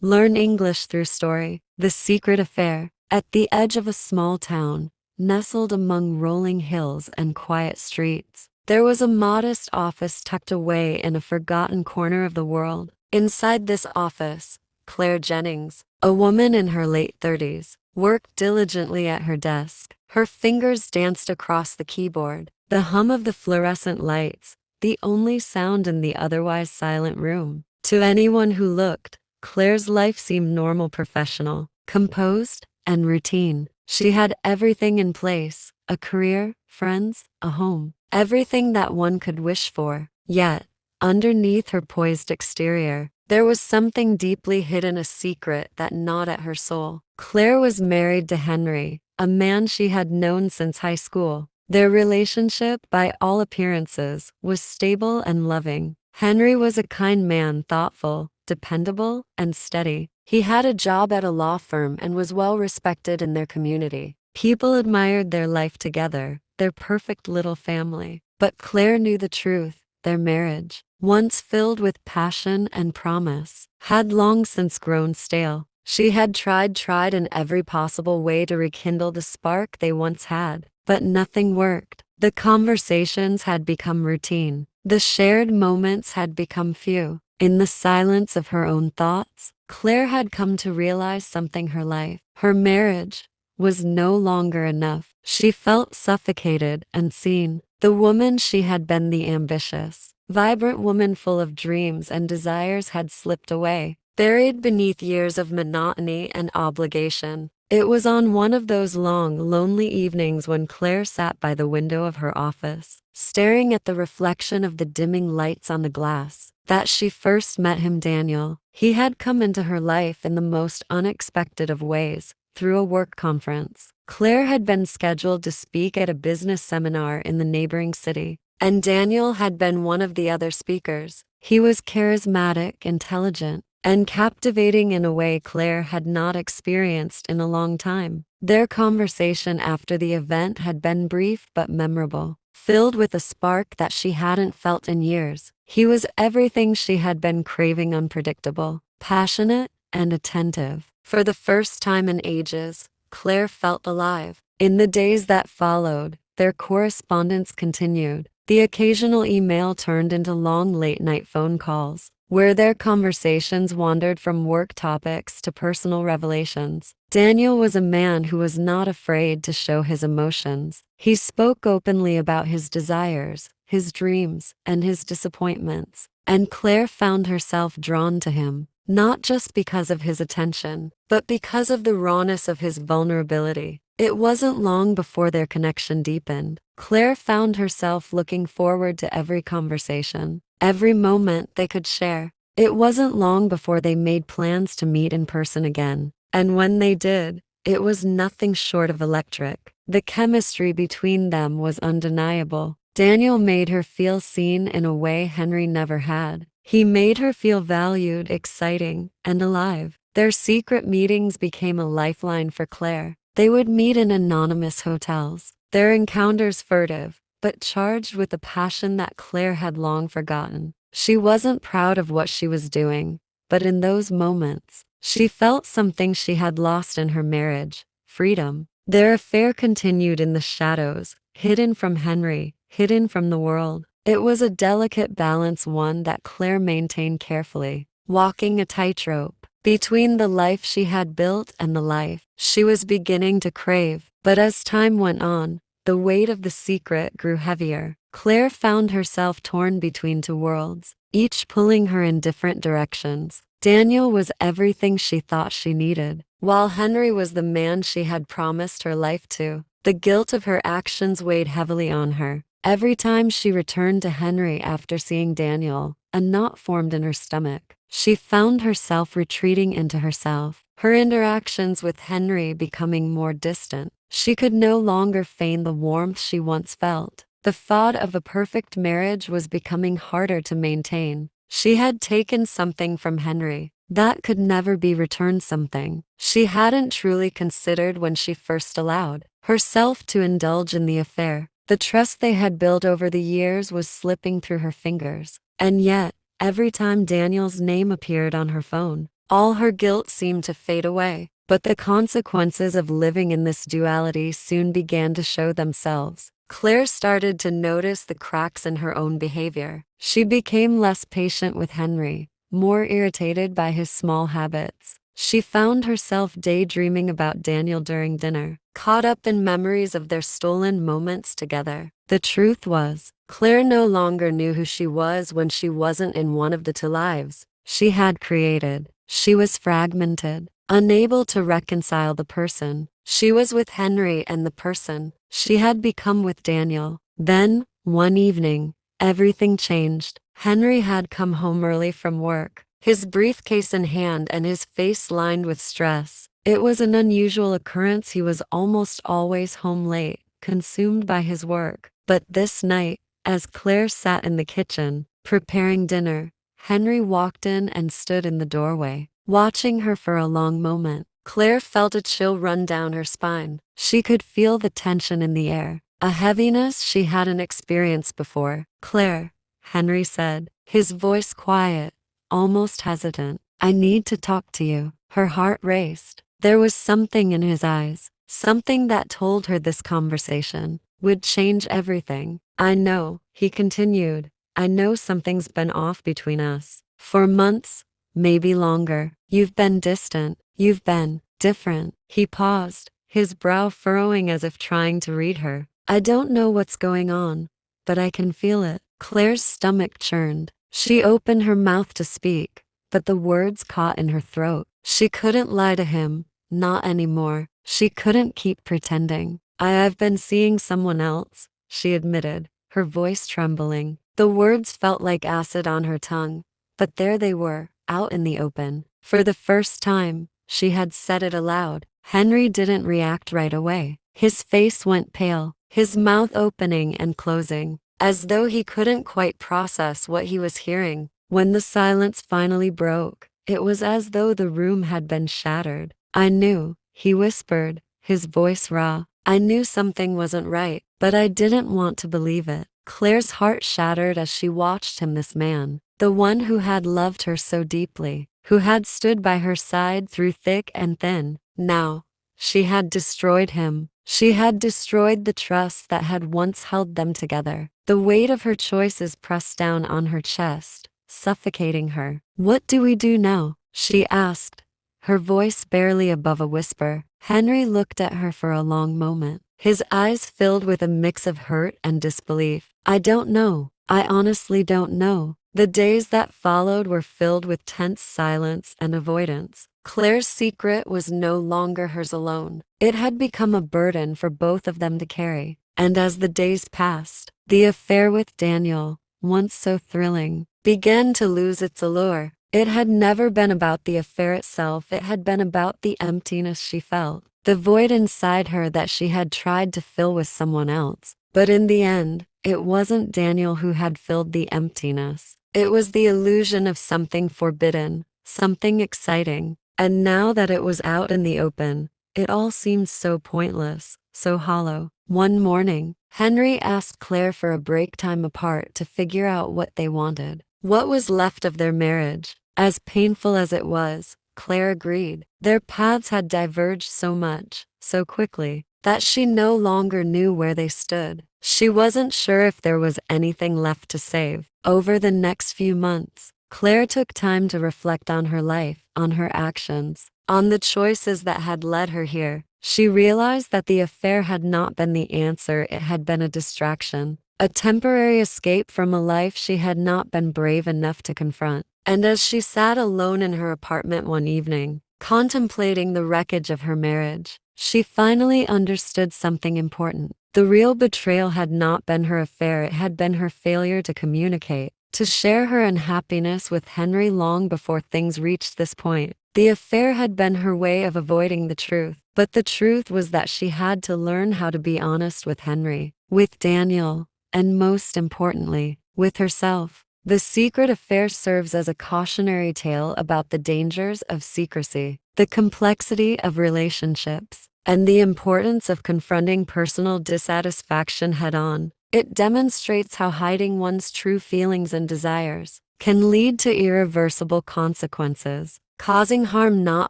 Learn English through story. The Secret Affair. At the edge of a small town, nestled among rolling hills and quiet streets, there was a modest office tucked away in a forgotten corner of the world. Inside this office, Claire Jennings, a woman in her late 30s, worked diligently at her desk. Her fingers danced across the keyboard, the hum of the fluorescent lights, the only sound in the otherwise silent room. To anyone who looked, Claire's life seemed normal, professional, composed, and routine. She had everything in place: a career, friends, a home, everything that one could wish for. Yet, underneath her poised exterior, there was something deeply hidden, a secret that gnawed at her soul. Claire was married to Henry, a man she had known since high school. Their relationship, by all appearances, was stable and loving. Henry was a kind man, thoughtful, dependable, and steady. He had a job at a law firm and was well respected in their community. People admired their life together, their perfect little family. But Claire knew the truth. Their marriage, once filled with passion and promise, had long since grown stale. She had tried in every possible way to rekindle the spark they once had, but nothing worked. The conversations had become routine. The shared moments had become few. In the silence of her own thoughts, Claire had come to realize something: her marriage, was no longer enough. She felt suffocated, unseen. The woman she had been, the ambitious, vibrant woman full of dreams and desires, had slipped away, buried beneath years of monotony and obligation. It was on one of those long, lonely evenings when Claire sat by the window of her office, staring at the reflection of the dimming lights on the glass, that she first met him, Daniel. He had come into her life in the most unexpected of ways, through a work conference. Claire had been scheduled to speak at a business seminar in the neighboring city, and Daniel had been one of the other speakers. He was charismatic, intelligent, and captivating in a way Claire had not experienced in a long time. Their conversation after the event had been brief but memorable, filled with a spark that she hadn't felt in years. He was everything she had been craving: unpredictable, passionate, and attentive. For the first time in ages, Claire felt alive. In the days that followed, their correspondence continued. The occasional email turned into long late-night phone calls, where their conversations wandered from work topics to personal revelations. Daniel was a man who was not afraid to show his emotions. He spoke openly about his desires, his dreams, and his disappointments, and Claire found herself drawn to him, not just because of his attention, but because of the rawness of his vulnerability. It wasn't long before their connection deepened. Claire found herself looking forward to every conversation, every moment they could share. It wasn't long before they made plans to meet in person again. And when they did, it was nothing short of electric. The chemistry between them was undeniable. Daniel made her feel seen in a way Henry never had. He made her feel valued, exciting, and alive. Their secret meetings became a lifeline for Claire. They would meet in anonymous hotels, their encounters furtive, but charged with a passion that Claire had long forgotten. She wasn't proud of what she was doing, but in those moments, she felt something she had lost in her marriage: freedom. Their affair continued in the shadows, hidden from Henry, hidden from the world. It was a delicate balance, one that Claire maintained carefully, walking a tightrope between the life she had built and the life she was beginning to crave. But as time went on, the weight of the secret grew heavier. Claire found herself torn between two worlds, each pulling her in different directions. Daniel was everything she thought she needed, while Henry was the man she had promised her life to. The guilt of her actions weighed heavily on her. Every time she returned to Henry after seeing Daniel, a knot formed in her stomach. She found herself retreating into herself, her interactions with Henry becoming more distant. She could no longer feign the warmth she once felt. The thought of a perfect marriage was becoming harder to maintain. She had taken something from Henry that could never be returned, something she hadn't truly considered when she first allowed herself to indulge in the affair. The trust they had built over the years was slipping through her fingers. And yet, every time Daniel's name appeared on her phone, All her guilt seemed to fade away, but the consequences of living in this duality soon began to show themselves. Claire started to notice the cracks in her own behavior. She became less patient with Henry, more irritated by his small habits. She found herself daydreaming about Daniel during dinner, caught up in memories of their stolen moments together. The truth was, Claire no longer knew who she was when she wasn't in one of the two lives she had created. She was fragmented, unable to reconcile the person she was with Henry and the person she had become with Daniel. Then, one evening, everything changed. Henry had come home early from work, his briefcase in hand and his face lined with stress. It was an unusual occurrence. He was almost always home late, consumed by his work. But this night, as Claire sat in the kitchen, preparing dinner, Henry walked in and stood in the doorway, watching her for a long moment. Claire felt a chill run down her spine. She could feel the tension in the air, a heaviness she hadn't experienced before. "Claire," Henry said, his voice quiet, almost hesitant. "I need to talk to you." Her heart raced. There was something in his eyes, something that told her this conversation would change everything. "I know," he continued. "I know something's been off between us. For months, maybe longer. You've been distant. You've been different." He paused, his brow furrowing as if trying to read her. "I don't know what's going on, but I can feel it." Claire's stomach churned. She opened her mouth to speak, but the words caught in her throat. She couldn't lie to him, not anymore. She couldn't keep pretending. I've been seeing someone else," she admitted, her voice trembling. The words felt like acid on her tongue, but there they were, out in the open. For the first time, she had said it aloud. Henry didn't react right away. His face went pale, his mouth opening and closing, as though he couldn't quite process what he was hearing. When the silence finally broke, it was as though the room had been shattered. "I knew," he whispered, his voice raw. "I knew something wasn't right, but I didn't want to believe it." Claire's heart shattered as she watched him, this man, the one who had loved her so deeply, who had stood by her side through thick and thin. Now, she had destroyed him. She had destroyed the trust that had once held them together. The weight of her choices pressed down on her chest, suffocating her. "What do we do now?" she asked, her voice barely above a whisper. Henry looked at her for a long moment, his eyes filled with a mix of hurt and disbelief. "I don't know. I honestly don't know." The days that followed were filled with tense silence and avoidance. Claire's secret was no longer hers alone. It had become a burden for both of them to carry. And as the days passed, the affair with Daniel, once so thrilling, began to lose its allure. It had never been about the affair itself. It had been about the emptiness she felt, the void inside her that she had tried to fill with someone else. But in the end, it wasn't Daniel who had filled the emptiness. It was the illusion of something forbidden, something exciting. And now that it was out in the open, it all seemed so pointless, so hollow. One morning, Henry asked Claire for a break time apart to figure out what they wanted, what was left of their marriage. As painful as it was, Claire agreed. Their paths had diverged so much, so quickly, that she no longer knew where they stood. She wasn't sure if there was anything left to save. Over the next few months, Claire took time to reflect on her life, on her actions, on the choices that had led her here. She realized that the affair had not been the answer. It had been a distraction, a temporary escape from a life she had not been brave enough to confront. And as she sat alone in her apartment one evening, contemplating the wreckage of her marriage, she finally understood something important. The real betrayal had not been her affair. It had been her failure to communicate, to share her unhappiness with Henry long before things reached this point. The affair had been her way of avoiding the truth, but the truth was that she had to learn how to be honest with Henry, with Daniel, and most importantly, with herself. The secret affair serves as a cautionary tale about the dangers of secrecy, the complexity of relationships, and the importance of confronting personal dissatisfaction head-on. It demonstrates how hiding one's true feelings and desires can lead to irreversible consequences. causing harm not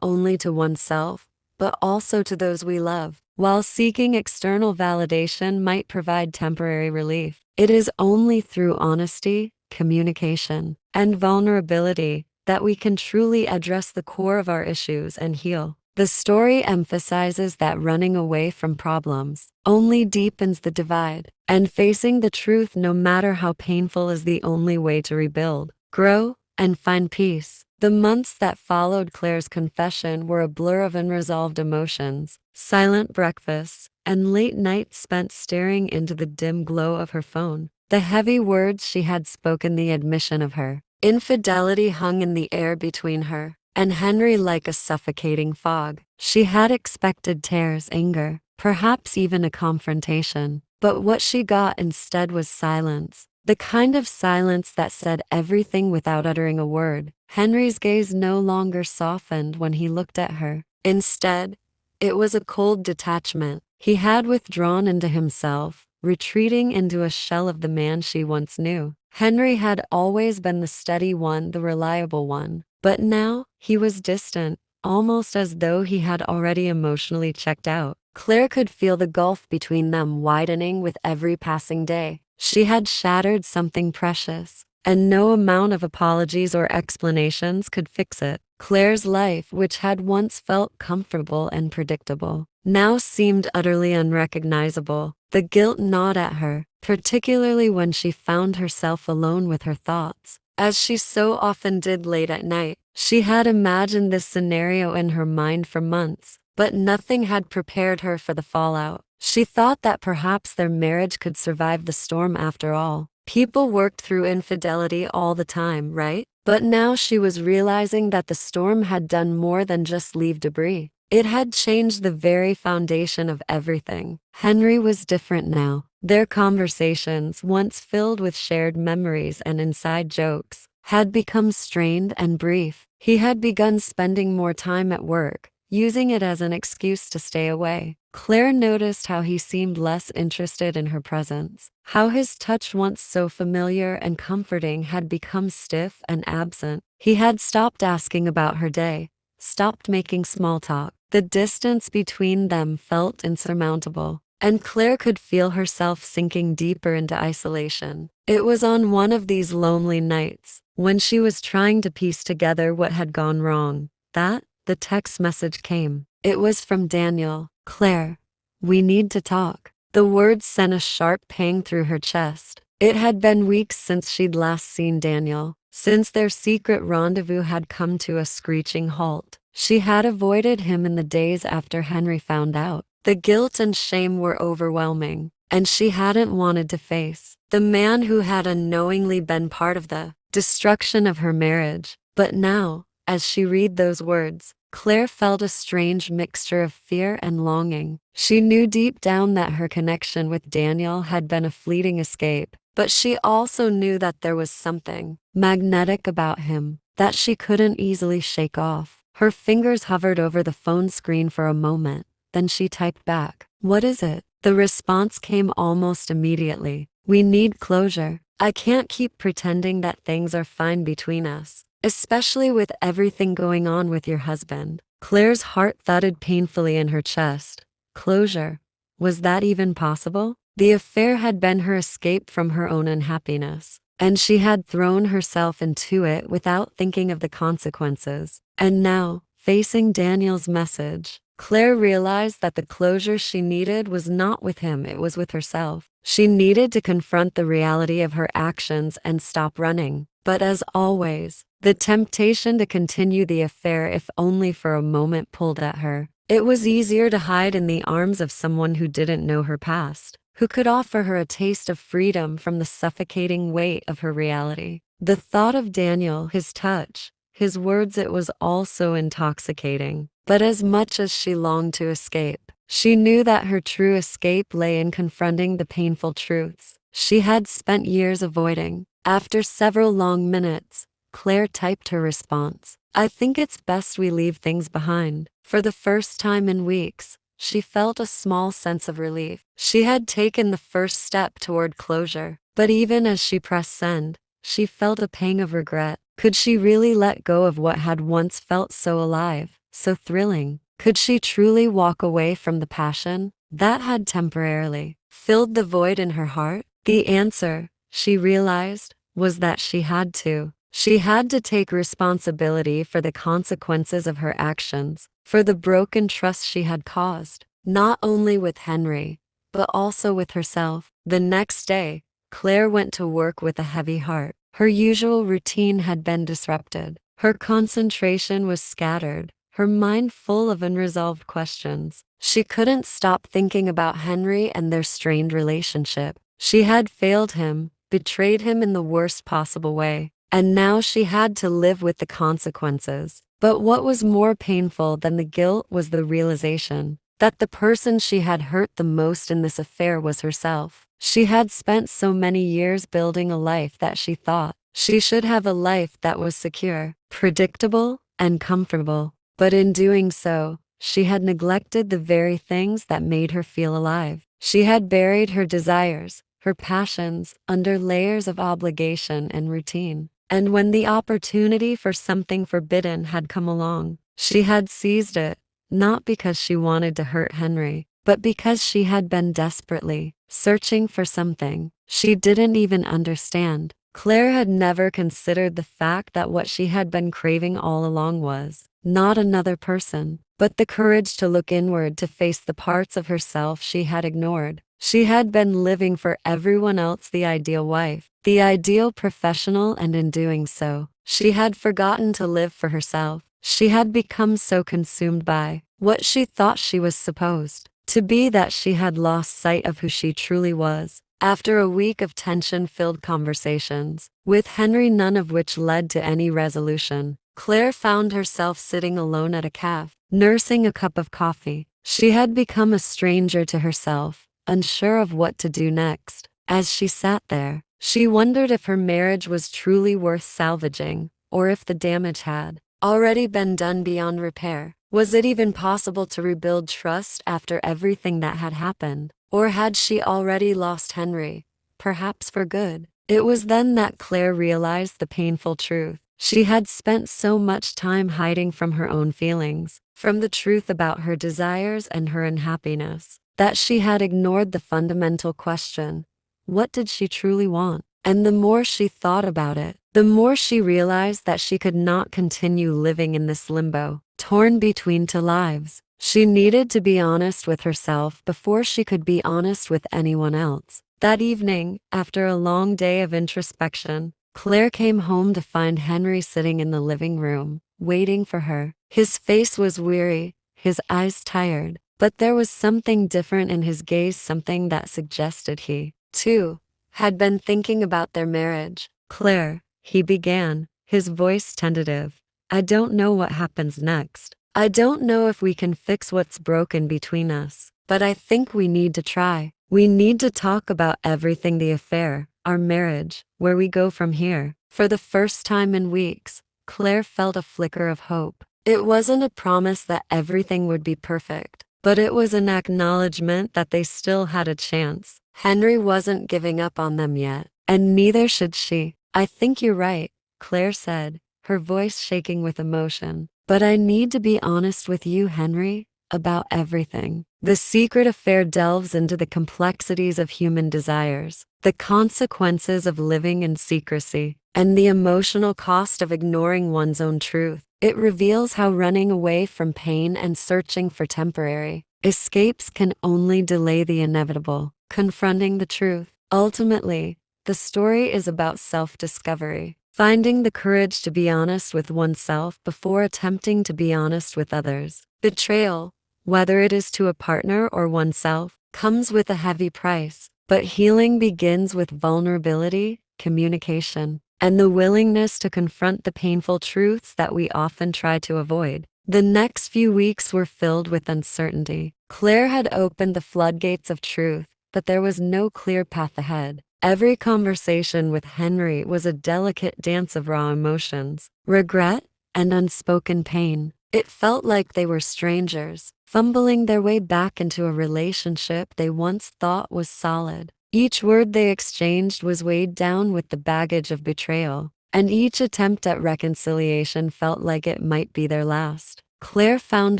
only to oneself, but also to those we love. While seeking external validation might provide temporary relief, it is only through honesty, communication, and vulnerability that we can truly address the core of our issues and heal. The story emphasizes that running away from problems only deepens the divide, and facing the truth, no matter how painful, is the only way to rebuild, grow, and find peace. The months that followed Claire's confession were a blur of unresolved emotions, silent breakfasts, and late nights spent staring into the dim glow of her phone. The heavy words she had spoken, the admission of her infidelity, hung in the air between her and Henry like a suffocating fog. She had expected tears, anger, perhaps even a confrontation. But what she got instead was silence. The kind of silence that said everything without uttering a word. Henry's gaze no longer softened when he looked at her. Instead, it was a cold detachment. He had withdrawn into himself, retreating into a shell of the man she once knew. Henry had always been the steady one, the reliable one. But now, he was distant, almost as though he had already emotionally checked out. Claire could feel the gulf between them widening with every passing day. She had shattered something precious, and no amount of apologies or explanations could fix it. Claire's life, which had once felt comfortable and predictable, now seemed utterly unrecognizable. The guilt gnawed at her, particularly when she found herself alone with her thoughts. As she so often did late at night, she had imagined this scenario in her mind for months, but nothing had prepared her for the fallout. She thought that perhaps their marriage could survive the storm after all. People worked through infidelity all the time, right? But now she was realizing that the storm had done more than just leave debris. It had changed the very foundation of everything. Henry was different now. Their conversations, once filled with shared memories and inside jokes, had become strained and brief. He had begun spending more time at work, using it as an excuse to stay away. Claire noticed how he seemed less interested in her presence, how his touch, once so familiar and comforting, had become stiff and absent. He had stopped asking about her day, stopped making small talk. The distance between them felt insurmountable, and Claire could feel herself sinking deeper into isolation. It was on one of these lonely nights, when she was trying to piece together what had gone wrong, that the text message came. It was from Daniel. "Claire, we need to talk." The words sent a sharp pang through her chest. It had been weeks since she'd last seen Daniel, since their secret rendezvous had come to a screeching halt. She had avoided him in the days after Henry found out. The guilt and shame were overwhelming, and she hadn't wanted to face the man who had unknowingly been part of the destruction of her marriage. But now, as she read those words, Claire felt a strange mixture of fear and longing. She knew deep down that her connection with Daniel had been a fleeting escape, but she also knew that there was something magnetic about him that she couldn't easily shake off. Her fingers hovered over the phone screen for a moment, then she typed back, "What is it?" The response came almost immediately. "We need closure. I can't keep pretending that things are fine between us, especially with everything going on with your husband." Claire's heart thudded painfully in her chest. Closure? Was that even possible? The affair had been her escape from her own unhappiness, and she had thrown herself into it without thinking of the consequences. And now, facing Daniel's message, Claire realized that the closure she needed was not with him, it was with herself. She needed to confront the reality of her actions and stop running. But as always, the temptation to continue the affair, if only for a moment, pulled at her. It was easier to hide in the arms of someone who didn't know her past, who could offer her a taste of freedom from the suffocating weight of her reality. The thought of Daniel, his touch, his words, it was all so intoxicating. But as much as she longed to escape, she knew that her true escape lay in confronting the painful truths she had spent years avoiding. After several long minutes, Claire typed her response. "I think it's best we leave things behind." For the first time in weeks, she felt a small sense of relief. She had taken the first step toward closure, but even as she pressed send, she felt a pang of regret. Could she really let go of what had once felt so alive, so thrilling? Could she truly walk away from the passion that had temporarily filled the void in her heart? The answer, she realized, was that she had to. She had to take responsibility for the consequences of her actions, for the broken trust she had caused, not only with Henry, but also with herself. The next day, Claire went to work with a heavy heart. Her usual routine had been disrupted. Her concentration was scattered, her mind full of unresolved questions. She couldn't stop thinking about Henry and their strained relationship. She had failed him, betrayed him in the worst possible way, and now she had to live with the consequences. But what was more painful than the guilt was the realization that the person she had hurt the most in this affair was herself. She had spent so many years building a life that she thought she should have, a life that was secure, predictable, and comfortable. But in doing so, she had neglected the very things that made her feel alive. She had buried her desires, her passions, under layers of obligation and routine. And when the opportunity for something forbidden had come along, she had seized it, not because she wanted to hurt Henry, but because she had been desperately searching for something she didn't even understand. Claire had never considered the fact that what she had been craving all along was not another person, but the courage to look inward, to face the parts of herself she had ignored. She had been living for everyone else, the ideal wife, the ideal professional, and in doing so, she had forgotten to live for herself. She had become so consumed by what she thought she was supposed to be that she had lost sight of who she truly was. After a week of tension-filled conversations with Henry, none of which led to any resolution, Claire found herself sitting alone at a cafe, nursing a cup of coffee. She had become a stranger to herself, unsure of what to do next. As she sat there, she wondered if her marriage was truly worth salvaging, or if the damage had already been done beyond repair. Was it even possible to rebuild trust after everything that had happened? Or had she already lost Henry, perhaps for good? It was then that Claire realized the painful truth. She had spent so much time hiding from her own feelings, from the truth about her desires and her unhappiness, that she had ignored the fundamental question: what did she truly want? And the more she thought about it, the more she realized that she could not continue living in this limbo, torn between two lives. She needed to be honest with herself before she could be honest with anyone else. That evening, after a long day of introspection, Claire came home to find Henry sitting in the living room, waiting for her. His face was weary, his eyes tired, but there was something different in his gaze, something that suggested he, too, had been thinking about their marriage. "Claire," he began, his voice tentative, "I don't know what happens next. I don't know if we can fix what's broken between us, but I think we need to try. We need to talk about everything, the affair, our marriage, where we go from here." For the first time in weeks, Claire felt a flicker of hope. It wasn't a promise that everything would be perfect, but it was an acknowledgement that they still had a chance. Henry wasn't giving up on them yet, and neither should she. "I think you're right," Claire said, her voice shaking with emotion. "But I need to be honest with you, Henry, about everything." The secret affair delves into the complexities of human desires, the consequences of living in secrecy, and the emotional cost of ignoring one's own truth. It reveals how running away from pain and searching for temporary escapes can only delay the inevitable, confronting the truth. Ultimately, the story is about self-discovery, finding the courage to be honest with oneself before attempting to be honest with others. Betrayal, whether it is to a partner or oneself, comes with a heavy price, but healing begins with vulnerability, communication, and the willingness to confront the painful truths that we often try to avoid. The next few weeks were filled with uncertainty. Claire had opened the floodgates of truth, but there was no clear path ahead. Every conversation with Henry was a delicate dance of raw emotions, regret, and unspoken pain. It felt like they were strangers, fumbling their way back into a relationship they once thought was solid. Each word they exchanged was weighed down with the baggage of betrayal, and each attempt at reconciliation felt like it might be their last. Claire found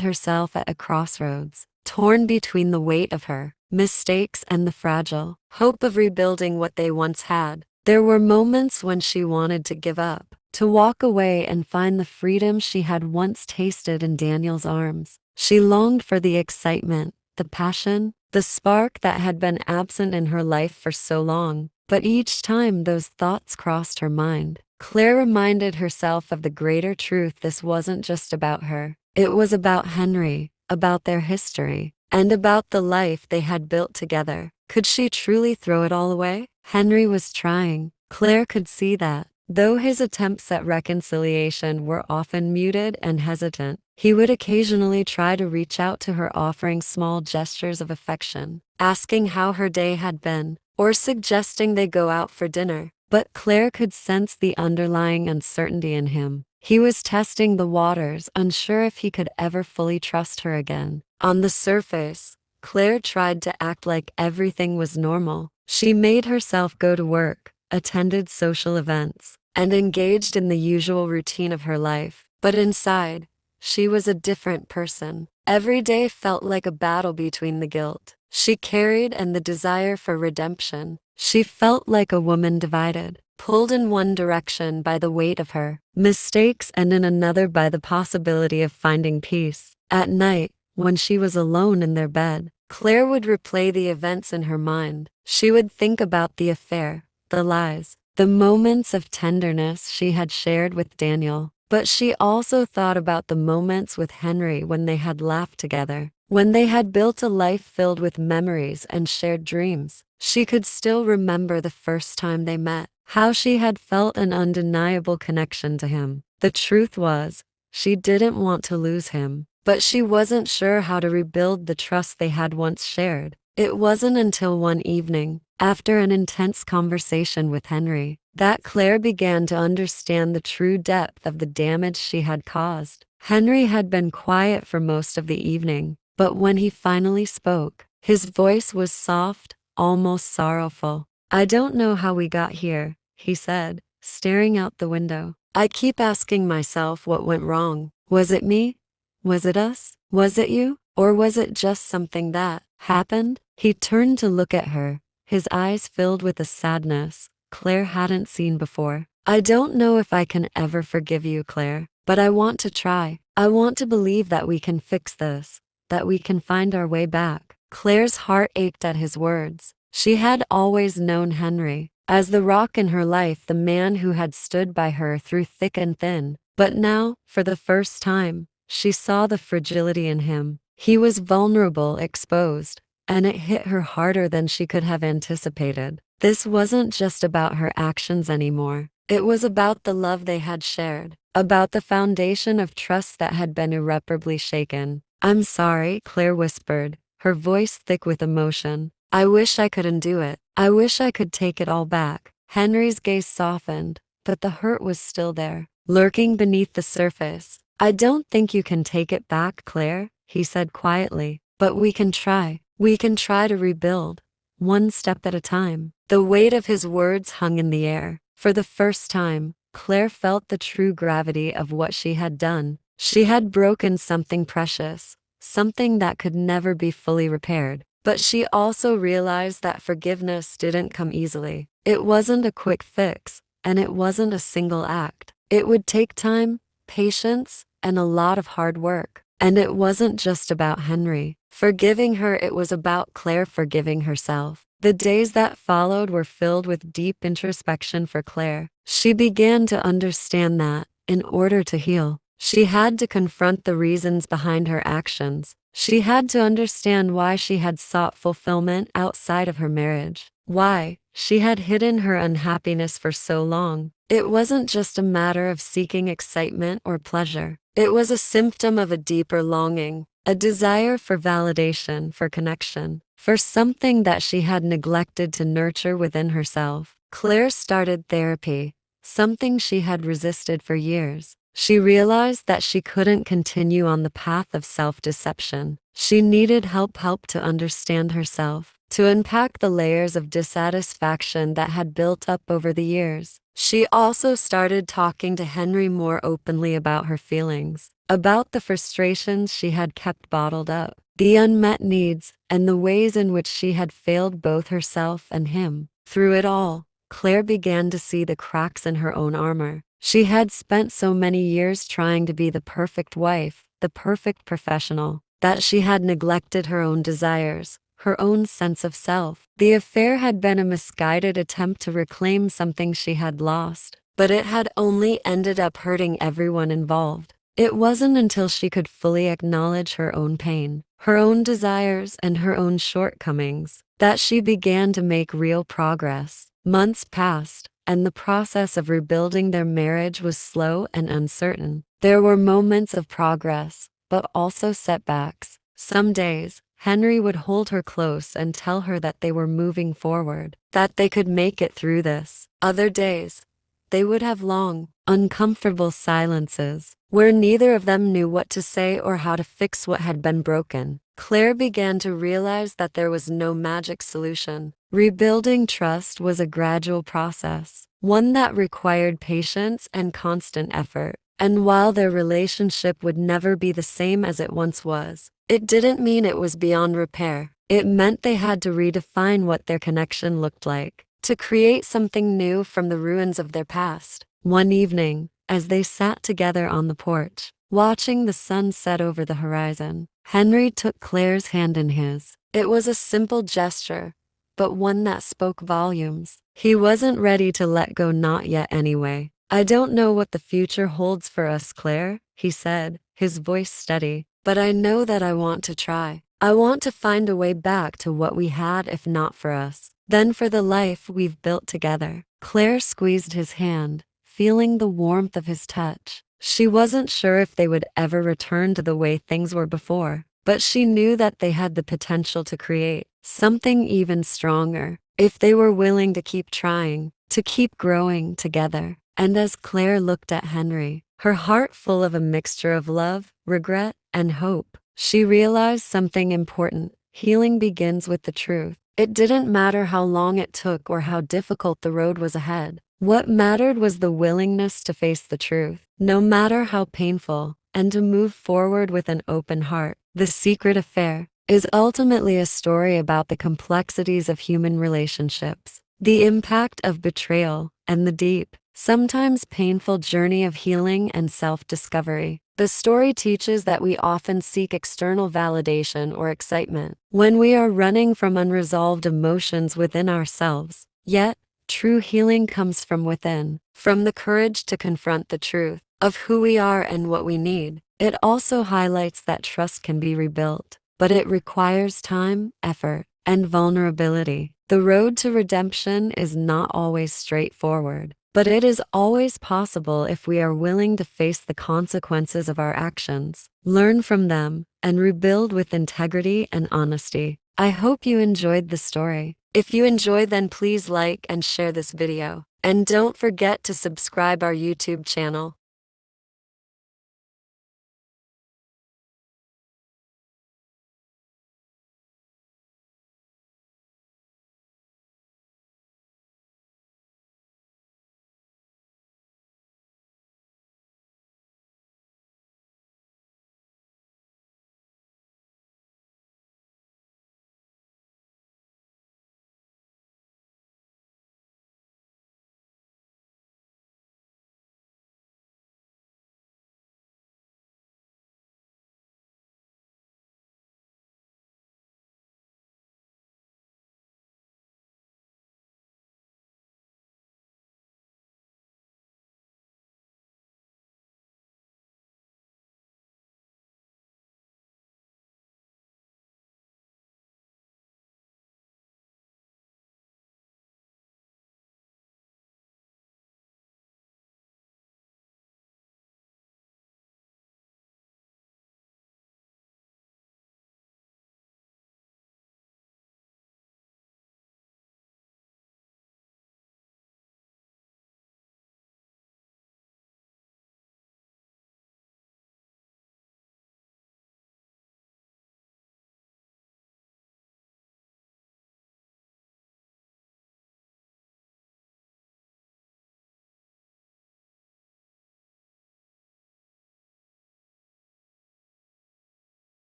herself at a crossroads, torn between the weight of her mistakes and the fragile hope of rebuilding what they once had. There were moments when she wanted to give up, to walk away and find the freedom she had once tasted in Daniel's arms. She longed for the excitement, the passion, the spark that had been absent in her life for so long. But each time those thoughts crossed her mind, Claire reminded herself of the greater truth. This wasn't just about her. It was about Henry, about their history, and about the life they had built together. Could she truly throw it all away? Henry was trying. Claire could see that. Though his attempts at reconciliation were often muted and hesitant, he would occasionally try to reach out to her, offering small gestures of affection, asking how her day had been, or suggesting they go out for dinner. But Claire could sense the underlying uncertainty in him. He was testing the waters, unsure if he could ever fully trust her again. On the surface, Claire tried to act like everything was normal. She made herself go to work, attended social events, and engaged in the usual routine of her life. But inside, she was a different person. Every day felt like a battle between the guilt she carried and the desire for redemption. She felt like a woman divided, pulled in one direction by the weight of her mistakes and in another by the possibility of finding peace. At night, when she was alone in their bed, Claire would replay the events in her mind. She would think about the affair, the lies, the moments of tenderness she had shared with Daniel. But she also thought about the moments with Henry when they had laughed together, when they had built a life filled with memories and shared dreams. She could still remember the first time they met, how she had felt an undeniable connection to him. The truth was, she didn't want to lose him, but she wasn't sure how to rebuild the trust they had once shared. It wasn't until one evening, after an intense conversation with Henry, that Claire began to understand the true depth of the damage she had caused. Henry had been quiet for most of the evening, but when he finally spoke, his voice was soft, almost sorrowful. "I don't know how we got here," he said, staring out the window. "I keep asking myself what went wrong. Was it me? Was it us? Was it you? Or was it just something that happened?" He turned to look at her, his eyes filled with a sadness Claire hadn't seen before. "I don't know if I can ever forgive you, Claire, but I want to try. I want to believe that we can fix this, that we can find our way back." Claire's heart ached at his words. She had always known Henry as the rock in her life, the man who had stood by her through thick and thin. But now, for the first time, she saw the fragility in him. He was vulnerable, exposed, and it hit her harder than she could have anticipated. This wasn't just about her actions anymore. It was about the love they had shared, about the foundation of trust that had been irreparably shaken. "I'm sorry," Claire whispered, her voice thick with emotion. "I wish I could undo it. I wish I could take it all back." Henry's gaze softened, but the hurt was still there, lurking beneath the surface. "I don't think you can take it back, Claire," he said quietly, "but we can try. We can try to rebuild, one step at a time." The weight of his words hung in the air. For the first time, Claire felt the true gravity of what she had done. She had broken something precious, something that could never be fully repaired. But she also realized that forgiveness didn't come easily. It wasn't a quick fix, and it wasn't a single act. It would take time, patience, and a lot of hard work. And it wasn't just about Henry forgiving her, it was about Claire forgiving herself. The days that followed were filled with deep introspection for Claire. She began to understand that, in order to heal, she had to confront the reasons behind her actions. She had to understand why she had sought fulfillment outside of her marriage, why she had hidden her unhappiness for so long. It wasn't just a matter of seeking excitement or pleasure. It was a symptom of a deeper longing, a desire for validation, for connection, for something that she had neglected to nurture within herself. Claire started therapy, something she had resisted for years. She realized that she couldn't continue on the path of self-deception. She needed help to understand herself, to unpack the layers of dissatisfaction that had built up over the years. She also started talking to Henry more openly about her feelings, about the frustrations she had kept bottled up, the unmet needs, and the ways in which she had failed both herself and him. Through it all, Claire began to see the cracks in her own armor. She had spent so many years trying to be the perfect wife, the perfect professional, that she had neglected her own desires, her own sense of self. The affair had been a misguided attempt to reclaim something she had lost, but it had only ended up hurting everyone involved. It wasn't until she could fully acknowledge her own pain, her own desires, and her own shortcomings that she began to make real progress. Months passed, and the process of rebuilding their marriage was slow and uncertain. There were moments of progress, but also setbacks. Some days, Henry would hold her close and tell her that they were moving forward, that they could make it through this. Other days, they would have long, uncomfortable silences, where neither of them knew what to say or how to fix what had been broken. Claire began to realize that there was no magic solution. Rebuilding trust was a gradual process, one that required patience and constant effort. And while their relationship would never be the same as it once was, it didn't mean it was beyond repair. It meant they had to redefine what their connection looked like, to create something new from the ruins of their past. One evening, as they sat together on the porch, watching the sun set over the horizon, Henry took Claire's hand in his. It was a simple gesture, but one that spoke volumes. He wasn't ready to let go, not yet anyway. "I don't know what the future holds for us, Claire," he said, his voice steady, "but I know that I want to try. I want to find a way back to what we had, if not for us, then for the life we've built together." Claire squeezed his hand, feeling the warmth of his touch. She wasn't sure if they would ever return to the way things were before, but she knew that they had the potential to create something even stronger, if they were willing to keep trying, to keep growing together. And as Claire looked at Henry, her heart full of a mixture of love, regret, and hope, she realized something important. Healing begins with the truth. It didn't matter how long it took or how difficult the road was ahead. What mattered was the willingness to face the truth, no matter how painful, and to move forward with an open heart. The Secret Affair is ultimately a story about the complexities of human relationships, the impact of betrayal, and the deep, sometimes painful journey of healing and self-discovery. The story teaches that we often seek external validation or excitement when we are running from unresolved emotions within ourselves. Yet, true healing comes from within, from the courage to confront the truth of who we are and what we need. It also highlights that trust can be rebuilt, but it requires time, effort, and vulnerability. The road to redemption is not always straightforward, but it is always possible if we are willing to face the consequences of our actions, learn from them, and rebuild with integrity and honesty. I hope you enjoyed the story. If you enjoyed, then please like and share this video. And don't forget to subscribe our YouTube channel.